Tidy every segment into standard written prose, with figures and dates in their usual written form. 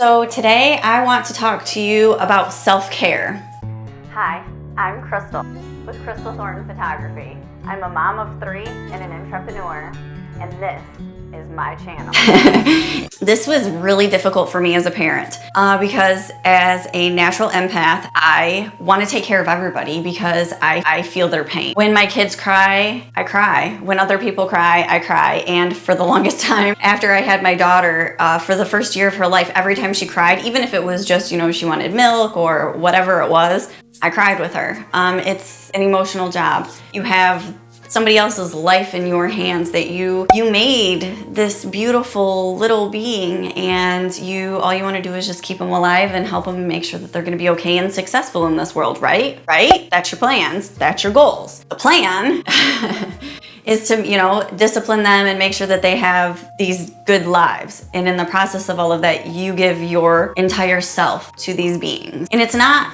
So today I want to talk to you about self-care. Hi, I'm Crystal with Crystal Thornton Photography. I'm a mom of 3 and an entrepreneur, and this is my channel. This was really difficult for me as a parent because as a natural empath, I want to take care of everybody because I feel their pain. When my kids cry, I cry. When other people cry, I cry. And for the longest time after I had my daughter, for the first year of her life, every time she cried, even if it was just, she wanted milk or whatever it was, I cried with her. It's an emotional job. You have somebody else's life in your hands that you made this beautiful little being, and all you want to do is just keep them alive and help them make sure that they're going to be okay and successful in this world, right? That's your plans, that's your goals. The plan is to, discipline them and make sure that they have these good lives. And in the process of all of that, you give your entire self to these beings. And it's not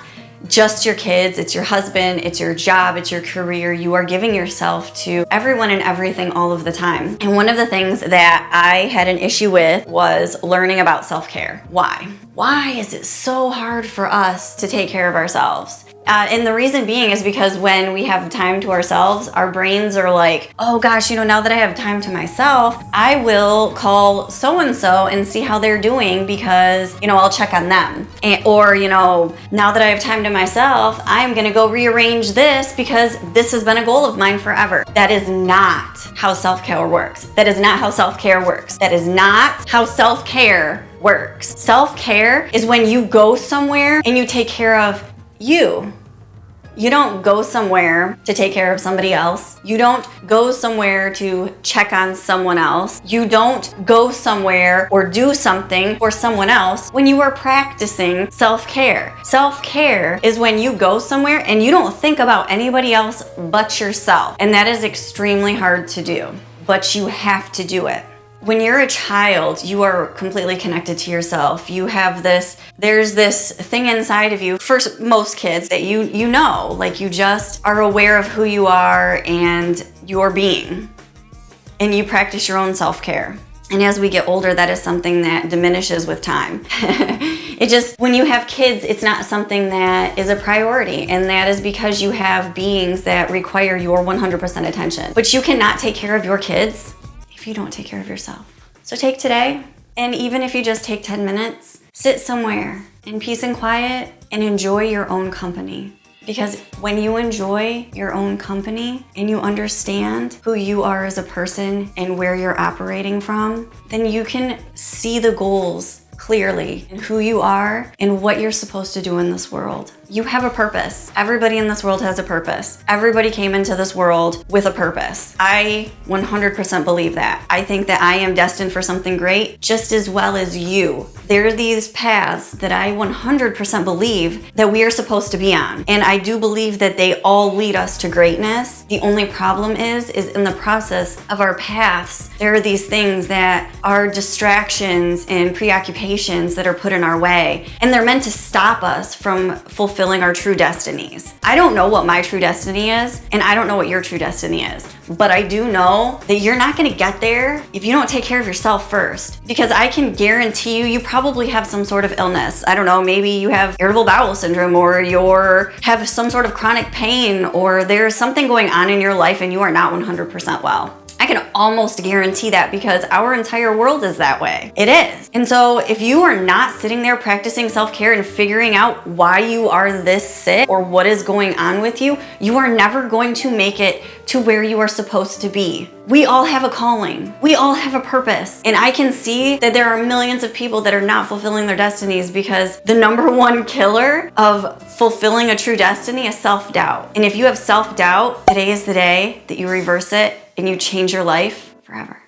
just your kids, it's your husband, it's your job, it's your career. You are giving yourself to everyone and everything all of the time. And one of the things that I had an issue with was learning about self-care. Why? Why is it so hard for us to take care of ourselves? And the reason being is because when we have time to ourselves, our brains are like, oh gosh, now that I have time to myself, I will call so-and-so and see how they're doing because, I'll check on them. Or, now that I have time to myself, I'm gonna go rearrange this because this has been a goal of mine forever. That is not how self-care works. That is not how self-care works. That is not how self-care works. Self-care is when you go somewhere and you take care of you. You don't go somewhere to take care of somebody else. You don't go somewhere to check on someone else. You don't go somewhere or do something for someone else when you are practicing self-care. Self-care is when you go somewhere and you don't think about anybody else but yourself. And that is extremely hard to do, but you have to do it. When you're a child, you are completely connected to yourself. There's this thing inside of you, for most kids, that you just are aware of who you are and your being. And you practice your own self-care. And as we get older, that is something that diminishes with time. When you have kids, it's not something that is a priority. And that is because you have beings that require your 100% attention. But you cannot take care of your kids if you don't take care of yourself. So take today, and even if you just take 10 minutes, sit somewhere in peace and quiet and enjoy your own company. Because when you enjoy your own company and you understand who you are as a person and where you're operating from, then you can see the goals clearly and who you are and what you're supposed to do in this world. You have a purpose. Everybody in this world has a purpose. Everybody came into this world with a purpose. I 100% believe that. I think that I am destined for something great just as well as you. There are these paths that I 100% believe that we are supposed to be on. And I do believe that they all lead us to greatness. The only problem is in the process of our paths, there are these things that are distractions and preoccupations that are put in our way. And they're meant to stop us from fulfilling our true destinies. I don't know what my true destiny is, and I don't know what your true destiny is. But I do know that you're not gonna get there if you don't take care of yourself first. Because I can guarantee you probably have some sort of illness. I don't know, maybe you have irritable bowel syndrome, or you have some sort of chronic pain, or there's something going on in your life and you are not 100% well. I can almost guarantee that because our entire world is that way. It is. And so if you are not sitting there practicing self-care and figuring out why you are this sick or what is going on with you, you are never going to make it to where you are supposed to be. We all have a calling. We all have a purpose. And I can see that there are millions of people that are not fulfilling their destinies because the number one killer of fulfilling a true destiny is self-doubt. And if you have self-doubt, today is the day that you reverse it and you change your life forever.